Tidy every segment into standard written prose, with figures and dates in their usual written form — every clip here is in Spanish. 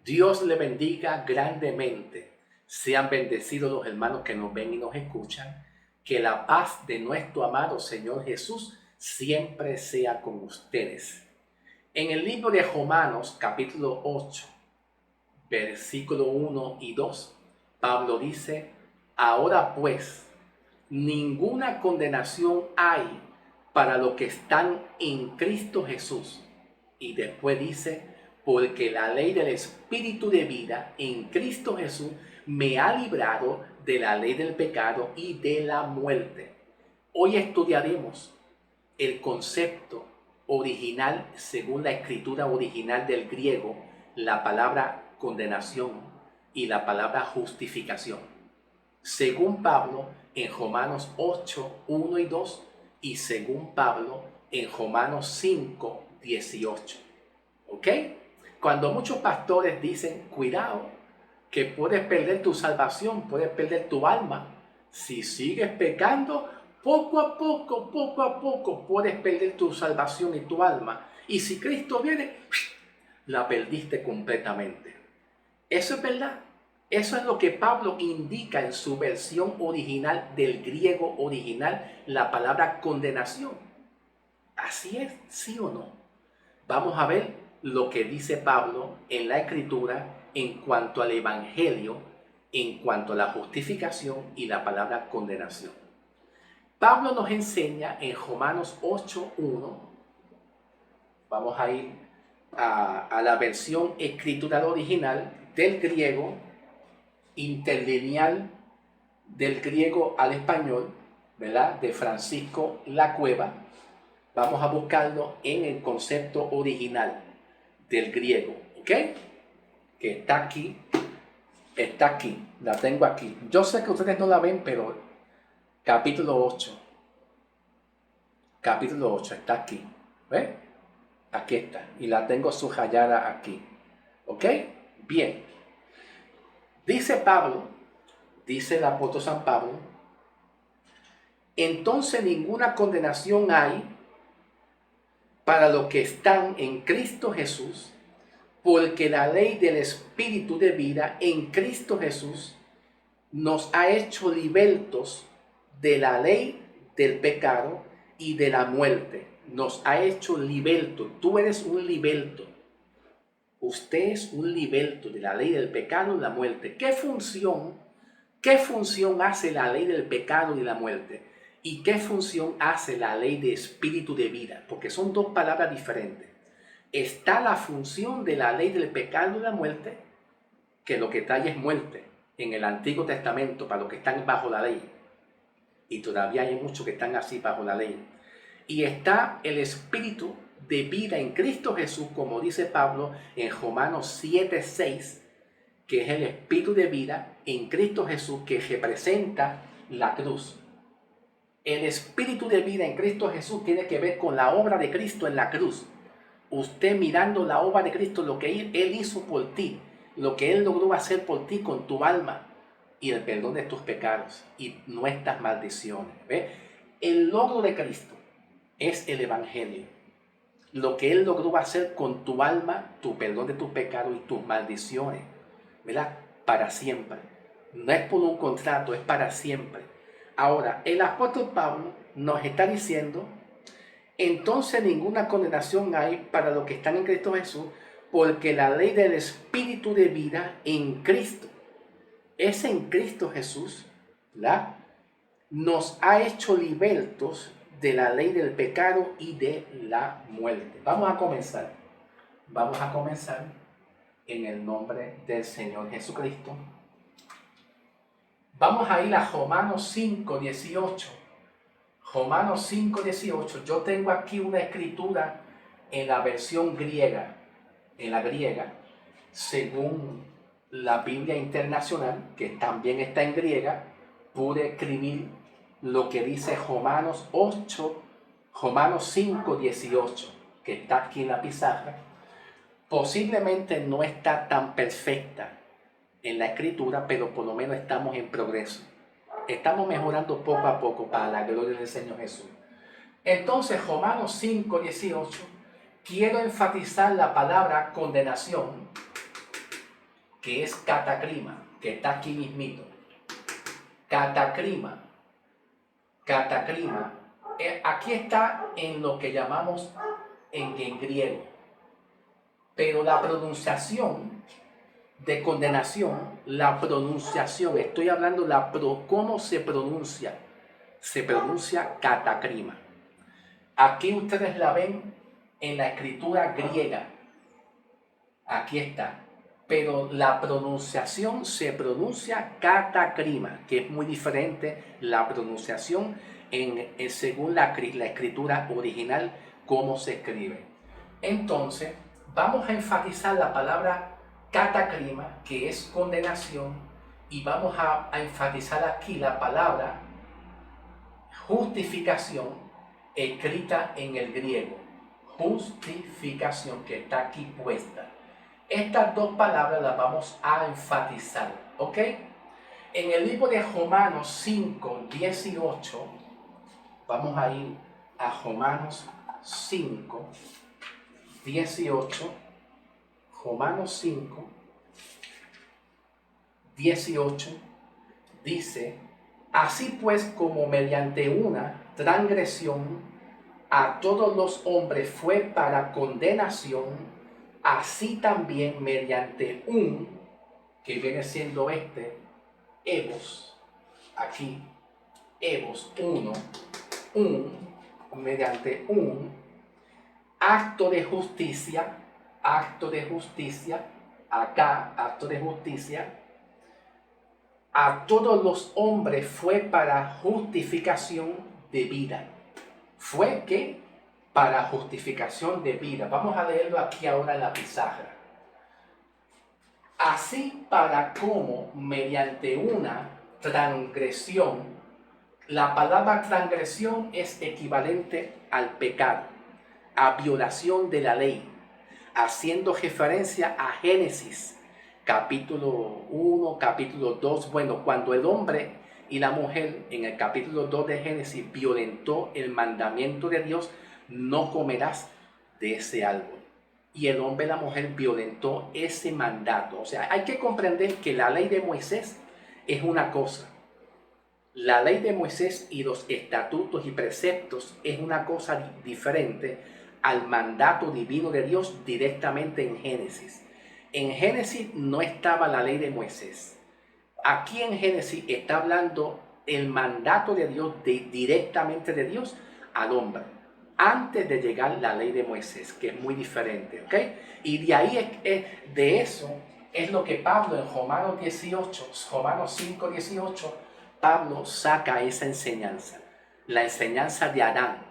Dios le bendiga grandemente. Sean bendecidos los hermanos que nos ven y nos escuchan. Que la paz de nuestro amado Señor Jesús siempre sea con ustedes. En el libro de Romanos, capítulo 8, versículo 1 y 2, Pablo dice: ahora pues, ninguna condenación hay para los que están en Cristo Jesús. Y después dice: porque la ley del Espíritu de vida en Cristo Jesús me ha librado de la ley del pecado y de la muerte. Hoy estudiaremos el concepto original, según la escritura original del griego, la palabra condenación y la palabra justificación. Según Pablo en Romanos 8, 1 y 2 y según Pablo en Romanos 5, 18. ¿Ok? Cuando muchos pastores dicen, cuidado, que puedes perder tu salvación, puedes perder tu alma. Si sigues pecando, poco a poco puedes perder tu salvación y tu alma. Y si Cristo viene, la perdiste completamente. Eso es verdad. Eso es lo que Pablo indica en su versión original del griego original, la palabra condenación. ¿Así es? ¿Sí o no? Vamos a ver lo que dice Pablo en la Escritura en cuanto al Evangelio, en cuanto a la justificación y la palabra condenación. Pablo nos enseña en Romanos 8:1, vamos a ir a la versión escritural original del griego, interlineal del griego al español, ¿verdad? De Francisco La Cueva. Vamos a buscarlo en el concepto original del griego, ¿ok? Que está aquí, la tengo aquí. Yo sé que ustedes no la ven, pero capítulo 8 está aquí, ¿ves? Aquí está, y la tengo subrayada aquí, ¿ok? Bien, dice Pablo, dice el apóstol San Pablo: entonces ninguna condenación hay para los que están en Cristo Jesús, porque la ley del Espíritu de vida en Cristo Jesús nos ha hecho libertos de la ley del pecado y de la muerte. Nos ha hecho libertos. Tú eres un liberto. Usted es un liberto de la ley del pecado y la muerte. ¿Qué función hace la ley del pecado y la muerte? ¿Y qué función hace la ley de espíritu de vida? Porque son dos palabras diferentes. Está la función de la ley del pecado y la muerte, que lo que trae es muerte en el Antiguo Testamento para los que están bajo la ley. Y todavía hay muchos que están así bajo la ley. Y está el espíritu de vida en Cristo Jesús, como dice Pablo en Romanos 7:6, que es el espíritu de vida en Cristo Jesús que representa la cruz. El espíritu de vida en Cristo Jesús tiene que ver con la obra de Cristo en la cruz. Usted mirando la obra de Cristo, lo que Él hizo por ti, lo que Él logró hacer por ti con tu alma y el perdón de tus pecados y nuestras maldiciones. ¿Ve? El logro de Cristo es el Evangelio. Lo que Él logró hacer con tu alma, tu perdón de tus pecados y tus maldiciones, ¿verdad? Para siempre. No es por un contrato, es para siempre. Ahora, el apóstol Pablo nos está diciendo: entonces ninguna condenación hay para los que están en Cristo Jesús, porque la ley del Espíritu de vida en Cristo, es en Cristo Jesús, ¿verdad? Nos ha hecho libertos de la ley del pecado y de la muerte. Vamos a comenzar en el nombre del Señor Jesucristo. Vamos a ir a Romanos 5:18. Romanos 5:18. Yo tengo aquí una escritura en la versión griega, según la Biblia Internacional, que también está en griega. Pude escribir lo que dice Romanos 5:18, que está aquí en la pizarra. Posiblemente no está tan perfecta en la escritura, pero por lo menos estamos en progreso. Estamos mejorando poco a poco para la gloria del Señor Jesús. Entonces, Romanos 5:18, quiero enfatizar la palabra condenación, que es catacrima, que está aquí mismito. Catacrima. Catacrima. Aquí está en lo que llamamos en griego. Pero la pronunciación de condenación, la pronunciación, estoy hablando cómo se pronuncia. Se pronuncia catacrima. Aquí ustedes la ven en la escritura griega. Aquí está. Pero la pronunciación se pronuncia catacrima, que es muy diferente la pronunciación según la escritura original, cómo se escribe. Entonces, vamos a enfatizar la palabra catacrima, que es condenación, y vamos a enfatizar aquí la palabra justificación, escrita en el griego. Justificación, que está aquí puesta. Estas dos palabras las vamos a enfatizar, ¿ok? En el libro de Romanos 5, 18, vamos a ir a Romanos 5, 18, Romanos 5, 18, dice: así pues, como mediante una transgresión a todos los hombres fue para condenación, así también mediante que viene siendo Evos, aquí, Evos, mediante un acto de justicia, acá, acto de justicia, a todos los hombres fue para justificación de vida. ¿Fue qué? Para justificación de vida. Vamos a leerlo aquí ahora en la pizarra. Así para como mediante una transgresión, la palabra transgresión es equivalente al pecado, a violación de la ley, haciendo referencia a Génesis, capítulo 1, capítulo 2, bueno, cuando el hombre y la mujer en el capítulo 2 de Génesis violentó el mandamiento de Dios, no comerás de ese árbol. Y el hombre y la mujer violentó ese mandato. O sea, hay que comprender que la ley de Moisés es una cosa. La ley de Moisés y los estatutos y preceptos es una cosa diferente al mandato divino de Dios directamente en Génesis. En Génesis no estaba la ley de Moisés. Aquí en Génesis está hablando el mandato de Dios, directamente de Dios al hombre, antes de llegar la ley de Moisés, que es muy diferente, ¿ok? Y de ahí, de eso, es lo que Pablo en Romanos 18, Romanos 5, 18, Pablo saca esa enseñanza, la enseñanza de Adán,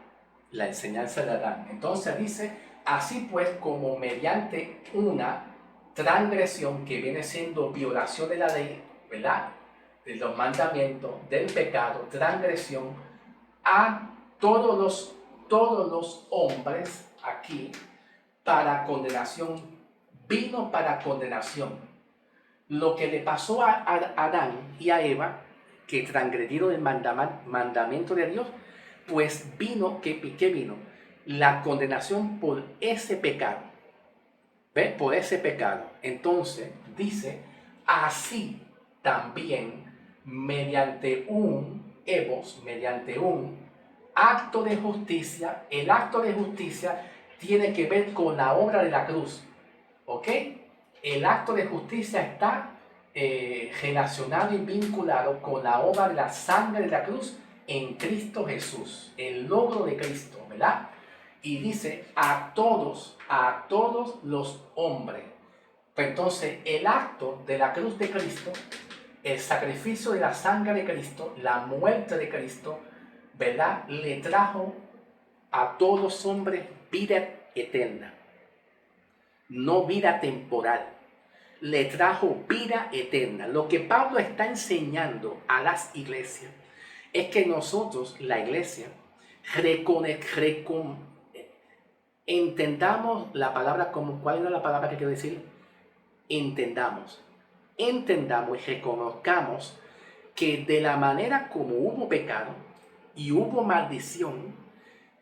la enseñanza de Adán. Entonces dice, así pues como mediante una transgresión que viene siendo violación de la ley, ¿verdad? De los mandamientos, del pecado, transgresión, a todos los hombres aquí para condenación, vino para condenación. Lo que le pasó a Adán y a Eva, que transgredieron el mandamiento de Dios, pues vino, ¿qué vino? La condenación por ese pecado. ¿Ves? Por ese pecado. Entonces, dice, así también, mediante mediante un acto de justicia, el acto de justicia tiene que ver con la obra de la cruz, ¿ok? El acto de justicia está relacionado y vinculado con la obra de la sangre de la cruz en Cristo Jesús, el logro de Cristo, ¿verdad? Y dice a todos los hombres. Entonces, el acto de la cruz de Cristo, el sacrificio de la sangre de Cristo, la muerte de Cristo, ¿verdad? Le trajo a todos los hombres vida eterna, no vida temporal. Le trajo vida eterna. Lo que Pablo está enseñando a las iglesias es que nosotros, la iglesia, entendamos la palabra como, ¿cuál era la palabra que quiero decir? Entendamos y reconozcamos que de la manera como hubo pecado y hubo maldición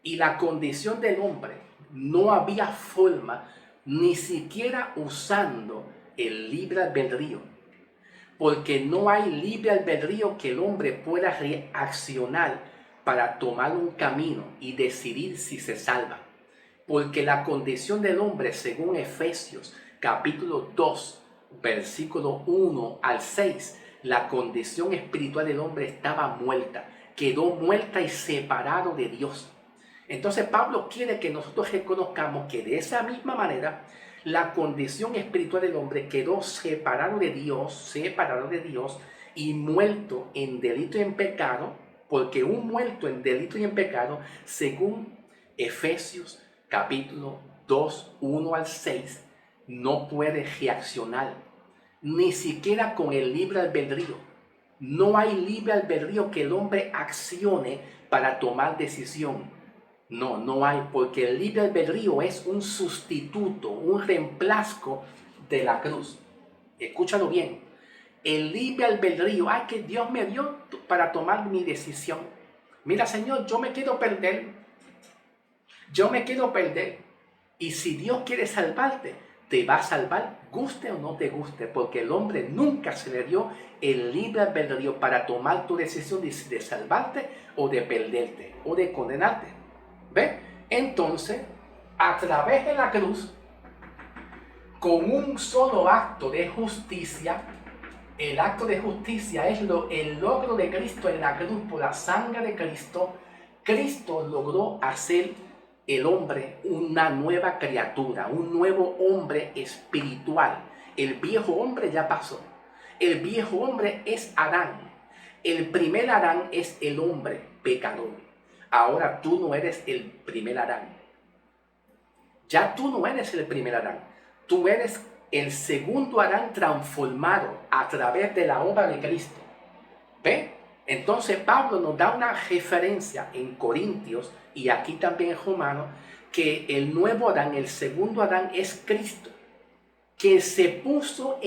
y la condición del hombre, no había forma, ni siquiera usando el libre albedrío. Porque no hay libre albedrío que el hombre pueda reaccionar para tomar un camino y decidir si se salva. Porque la condición del hombre, según Efesios capítulo 2, versículo 1 al 6, la condición espiritual del hombre estaba muerta, quedó muerta y separado de Dios. Entonces Pablo quiere que nosotros reconozcamos que de esa misma manera la condición espiritual del hombre quedó separado de Dios y muerto en delito y en pecado, porque un muerto en delito y en pecado, según Efesios capítulo 2, 1 al 6, no puede reaccionar, ni siquiera con el libre albedrío. No hay libre albedrío que el hombre accione para tomar decisión. No hay, porque el libre albedrío es un sustituto, un reemplazo de la cruz. Escúchalo bien. El libre albedrío, que Dios me dio para tomar mi decisión. Mira, Señor, yo me quiero perder. Y si Dios quiere salvarte, te va a salvar, guste o no te guste, porque el hombre nunca se le dio el libre albedrío para tomar tu decisión de salvarte o de perderte o de condenarte. ¿Ve? Entonces, a través de la cruz, con un solo acto de justicia, el acto de justicia es el logro de Cristo en la cruz por la sangre de Cristo. Cristo logró hacer el hombre una nueva criatura, un nuevo hombre espiritual. El viejo hombre ya pasó. El viejo hombre es Adán. El primer Adán es el hombre pecador. Ahora tú no eres el primer Adán. Ya tú no eres el primer Adán. Tú eres el segundo Adán transformado a través de la obra de Cristo. ¿Ve? Entonces Pablo nos da una referencia en Corintios y aquí también en Romanos que el nuevo Adán, el segundo Adán es Cristo, que el segundo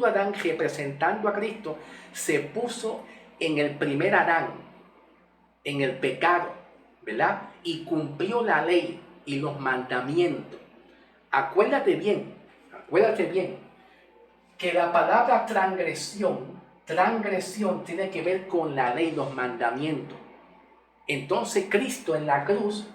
Adán representando a Cristo, se puso en el primer Adán, en el pecado, ¿verdad? Y cumplió la ley y los mandamientos. Acuérdate bien, que la palabra transgresión tiene que ver con la ley, los mandamientos. Entonces Cristo en la cruz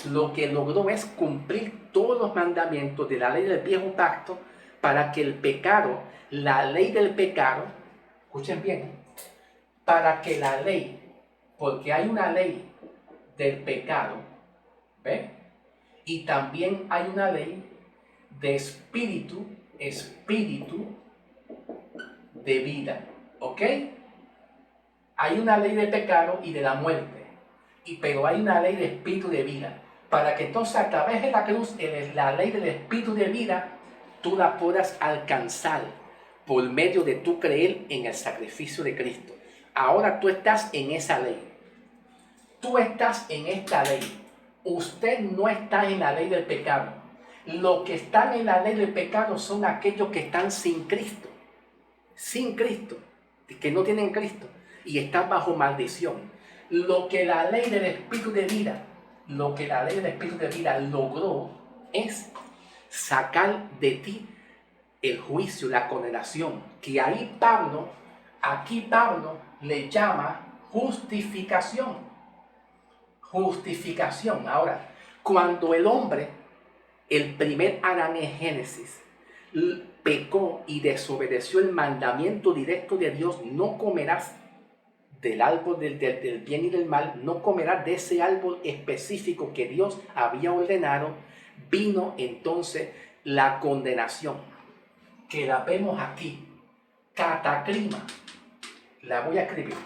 lo que logró es cumplir todos los mandamientos de la ley del viejo pacto para que el pecado, la ley del pecado, escuchen bien, para que la ley, porque hay una ley del pecado, ¿ve? Y también hay una ley de espíritu de vida, ¿ok? Hay una ley de pecado y de la muerte, pero hay una ley de espíritu de vida, para que entonces a través de la cruz, la ley del espíritu de vida, tú la puedas alcanzar por medio de tu creer en el sacrificio de Cristo. Ahora tú estás en esa ley. Tú estás en esta ley. Usted no está en la ley del pecado. Los que están en la ley del pecado son aquellos que están sin Cristo, que no tienen Cristo y están bajo maldición. Lo que la ley del Espíritu de vida logró es sacar de ti el juicio, la condenación, que aquí Pablo le llama justificación. Justificación. Ahora, cuando el primer Adán en Génesis, pecó y desobedeció el mandamiento directo de Dios, no comerás del árbol del bien y del mal, no comerás de ese árbol específico que Dios había ordenado, vino entonces la condenación, que la vemos aquí, cataclima. La voy a escribirlo.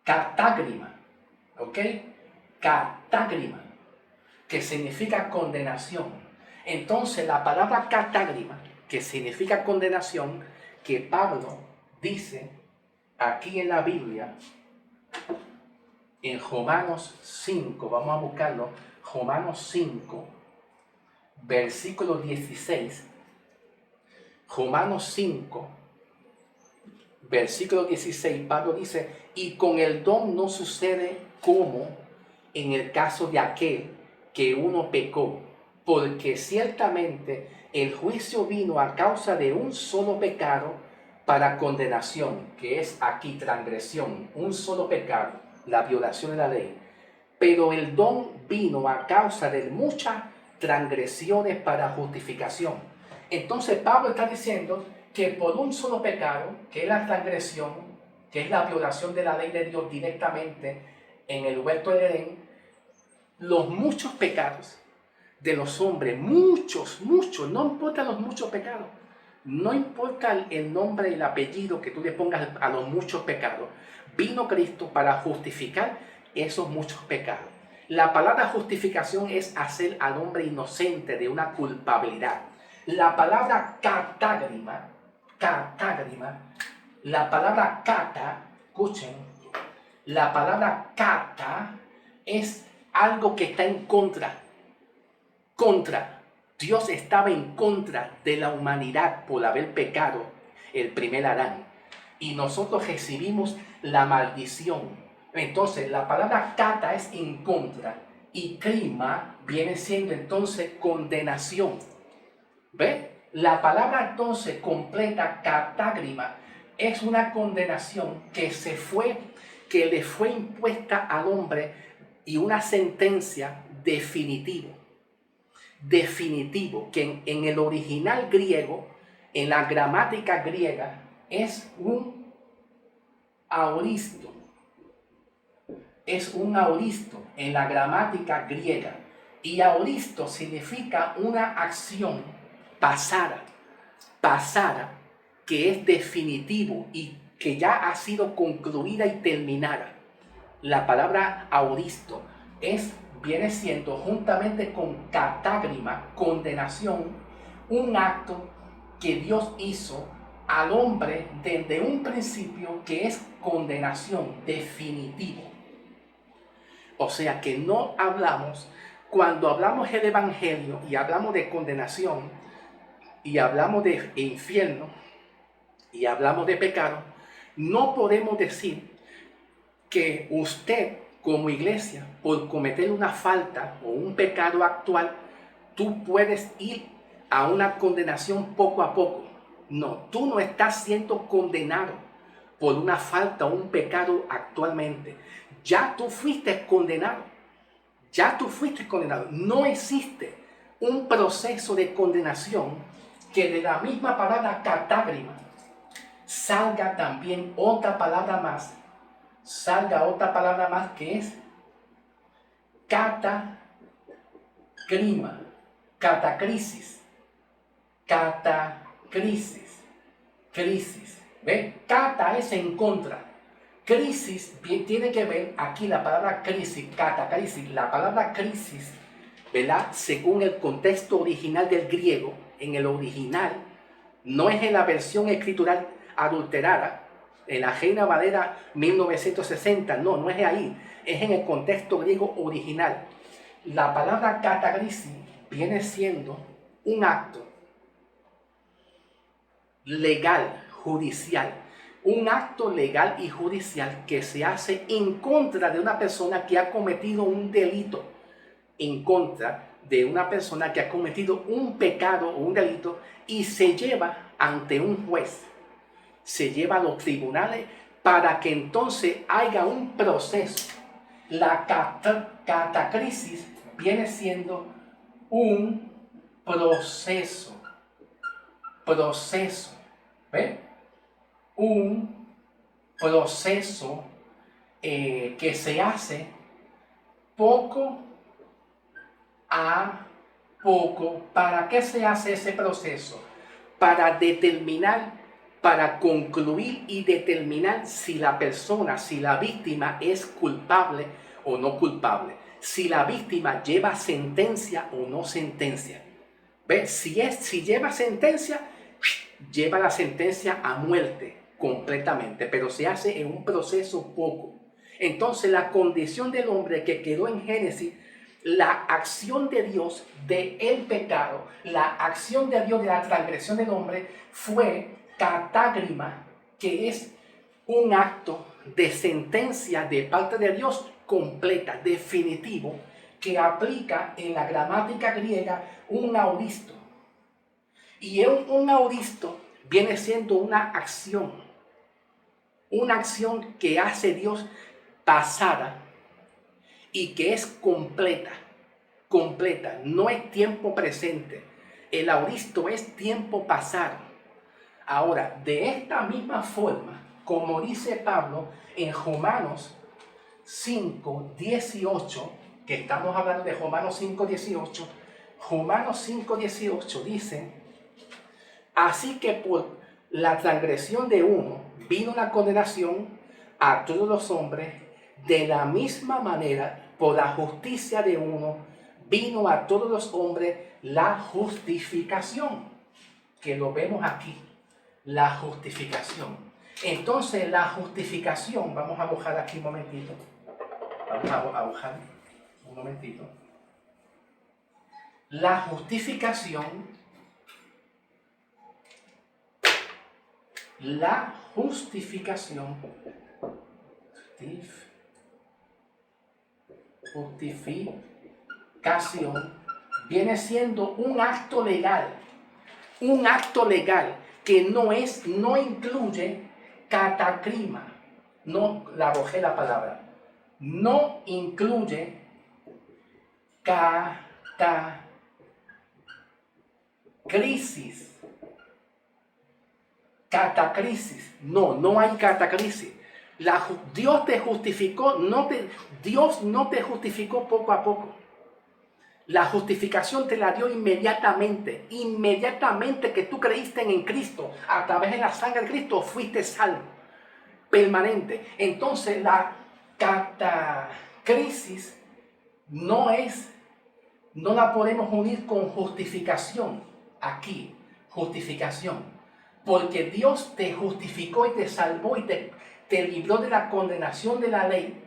Catágrima, ¿ok? Catágrima, que significa condenación. Entonces la palabra catágrima, que significa condenación, que Pablo dice aquí en la Biblia, en Romanos 5, vamos a buscarlo, Romanos 5, versículo 16, Romanos 5, versículo 16, Pablo dice, y con el don no sucede como en el caso de aquel que uno pecó, porque ciertamente el juicio vino a causa de un solo pecado para condenación, que es aquí transgresión, un solo pecado, la violación de la ley. Pero el don vino a causa de muchas transgresiones para justificación. Entonces Pablo está diciendo que por un solo pecado, que es la transgresión, que es la violación de la ley de Dios directamente en el huerto de Edén, los muchos pecados de los hombres, muchos, no importa los muchos pecados, no importa el nombre y el apellido que tú le pongas a los muchos pecados, vino Cristo para justificar esos muchos pecados. La palabra justificación es hacer al hombre inocente de una culpabilidad. La palabra catágrima, la palabra cata, escuchen, la palabra cata es algo que está en contra. Dios estaba en contra de la humanidad por haber pecado el primer Adán. Y nosotros recibimos la maldición. Entonces, la palabra cata es en contra. Y clima viene siendo entonces condenación. ¿Ve? La palabra entonces completa, catágrima, es una condenación que le fue impuesta al hombre y una sentencia definitiva. Que en el original griego, en la gramática griega, es un aoristo. Es un aoristo en la gramática griega. Y aoristo significa una acción pasada, que es definitivo y que ya ha sido concluida y terminada. La palabra aoristo viene siendo, juntamente con catágrima, condenación, un acto que Dios hizo al hombre desde un principio, que es condenación definitivo. O sea que no hablamos, cuando hablamos del evangelio y hablamos de condenación y hablamos de infierno y hablamos de pecado, no podemos decir que usted como iglesia, por cometer una falta o un pecado actual, tú puedes ir a una condenación poco a poco. No, tú no estás siendo condenado por una falta o un pecado actualmente. Ya tú fuiste condenado. No existe un proceso de condenación que de la misma palabra catágrima salga también otra palabra más que es catacrisis. Crisis. ¿Ve? Cata es en contra. Crisis tiene que ver aquí la palabra crisis, catacrisis. La palabra crisis, ¿verdad? Según el contexto original del griego, en el original, no es en la versión escritural adulterada, en la Reina Valera 1960, no es ahí, es en el contexto griego original. La palabra catacrisis viene siendo un acto legal, judicial, un acto legal y judicial que se hace en contra de una persona que ha cometido un delito, en contra de una persona que ha cometido un pecado o un delito, y se lleva ante un juez, se lleva a los tribunales para que entonces haya un proceso. La catacrisis viene siendo un proceso, ¿ve? Un proceso que se hace poco a poco. ¿Para qué se hace ese proceso? Para concluir y determinar si la persona, si la víctima es culpable o no culpable, si la víctima lleva sentencia o no sentencia. ¿Ves? Si lleva sentencia, lleva la sentencia a muerte completamente, pero se hace en un proceso poco. Entonces la condición del hombre que quedó en Génesis, la acción de Dios de el pecado, la acción de Dios de la transgresión del hombre fue catágrima, que es un acto de sentencia de parte de Dios completa, definitivo, que aplica en la gramática griega un auristo. Y un auristo viene siendo una acción que hace Dios pasada y que es completa, no es tiempo presente. El auristo es tiempo pasado. Ahora, de esta misma forma, como dice Pablo en Romanos 5:18, que estamos hablando de Romanos 5:18, Romanos 5:18 dice: así que por la transgresión de uno vino la condenación a todos los hombres, de la misma manera por la justicia de uno vino a todos los hombres la justificación, que lo vemos aquí, la justificación. Entonces la justificación, vamos a bajar aquí un momentito, vamos a bajar un momentito. La justificación viene siendo un acto legal que no incluye catacrima, no la bojé la palabra, no incluye catacrisis, no hay catacrisis. Dios te justificó, Dios no te justificó poco a poco. La justificación te la dio inmediatamente que tú creíste en Cristo, a través de la sangre de Cristo fuiste salvo, permanente. Entonces la catacrisis no la podemos unir con justificación. Aquí, justificación, porque Dios te justificó y te salvó y te libró de la condenación de la ley,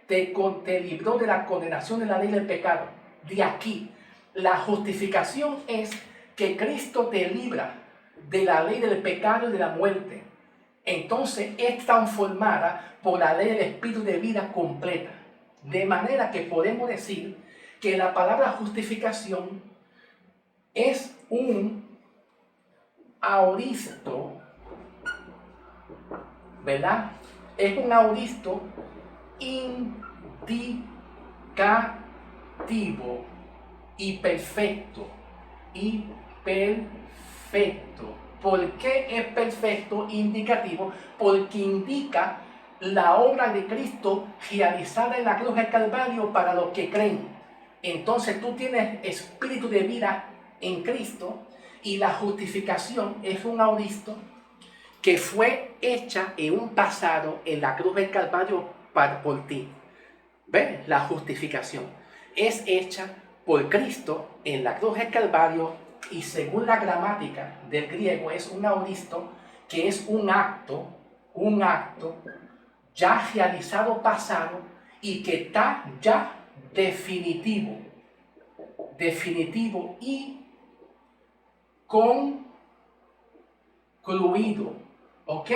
te libró de la condenación de la ley del pecado. De aquí, la justificación es que Cristo te libra de la ley del pecado y de la muerte. Entonces es transformada por la ley del Espíritu de vida completa. De manera que podemos decir que la palabra justificación es un auristo, ¿verdad? Es un auristo indicativo y perfecto. ¿Por qué es perfecto, indicativo? Porque indica la obra de Cristo realizada en la cruz del Calvario para los que creen. Entonces tú tienes espíritu de vida en Cristo y la justificación es un auristo que fue hecha en un pasado en la cruz del Calvario por ti. ¿Ven? La justificación es hecha por Cristo en la cruz del Calvario y según la gramática del griego es un auristo, que es un acto ya realizado pasado y que está ya definitivo y concluido, ¿ok?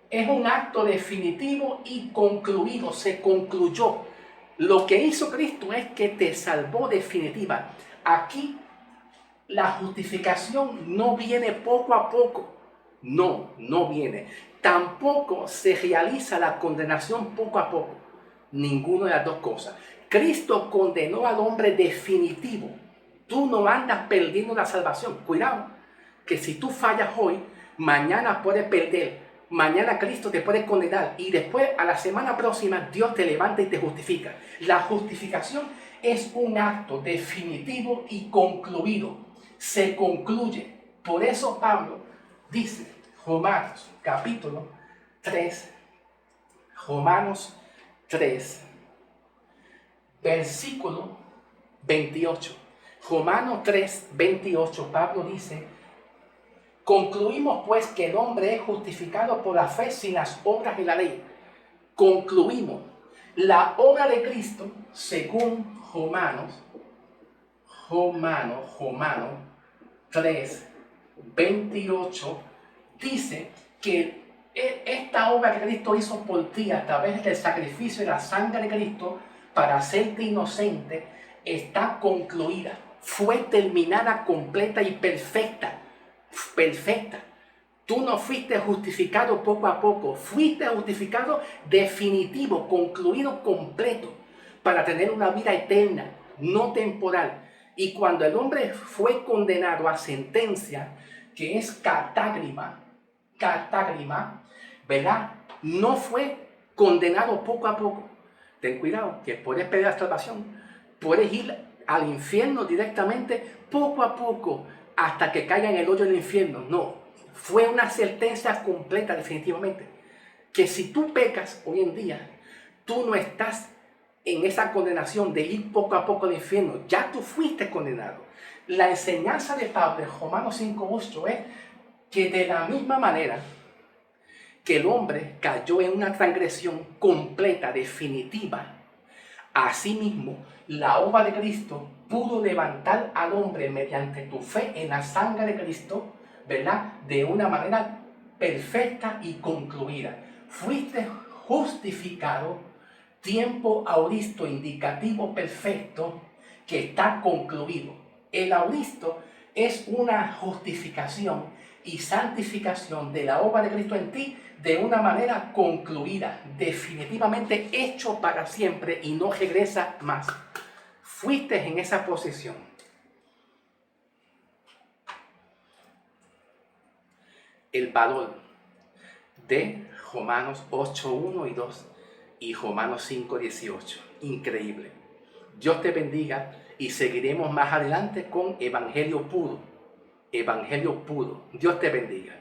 Es un acto definitivo y concluido, se concluyó. Lo que hizo Cristo es que te salvó definitiva. Aquí la justificación no viene poco a poco, no viene. Tampoco se realiza la condenación poco a poco, ninguna de las dos cosas. Cristo condenó al hombre definitivo. Tú no andas perdiendo la salvación. Cuidado, que si tú fallas hoy, mañana puedes perder. Mañana Cristo te puede condenar y después a la semana próxima Dios te levanta y te justifica. La justificación es un acto definitivo y concluido. Se concluye. Por eso Pablo dice, Romanos 3, versículo 28. Romanos 3, 28, Pablo dice: concluimos pues que el hombre es justificado por la fe sin las obras de la ley. Concluimos. La obra de Cristo, según Romanos 3, 28, dice que Esta obra que Cristo hizo por ti a través del sacrificio de la sangre de Cristo para hacerte inocente está concluida. Fue terminada, completa y perfecta. Perfecta. Tú no fuiste justificado poco a poco, fuiste justificado definitivo, concluido, completo, para tener una vida eterna, no temporal. Y cuando el hombre fue condenado a sentencia, que es catágrima, ¿verdad? No fue condenado poco a poco. Ten cuidado, que puedes pedir la salvación, puedes ir al infierno directamente poco a poco, hasta que caiga en el hoyo del infierno. No, fue una sentencia completa definitivamente. Que si tú pecas hoy en día, tú no estás en esa condenación de ir poco a poco al infierno. Ya tú fuiste condenado. La enseñanza de Pablo en Romanos 5:8 es que de la misma manera que el hombre cayó en una transgresión completa, definitiva, asimismo, la obra de Cristo pudo levantar al hombre mediante tu fe en la sangre de Cristo, ¿verdad? De una manera perfecta y concluida. Fuiste justificado, tiempo auristo indicativo perfecto que está concluido. El auristo es una justificación y santificación de la obra de Cristo en ti de una manera concluida, definitivamente hecho para siempre y no regresa más. Fuiste en esa posición. El valor de Romanos 8:1 y 2 y Romanos 5:18. Increíble. Dios te bendiga y seguiremos más adelante con Evangelio puro. Evangelio puro. Dios te bendiga.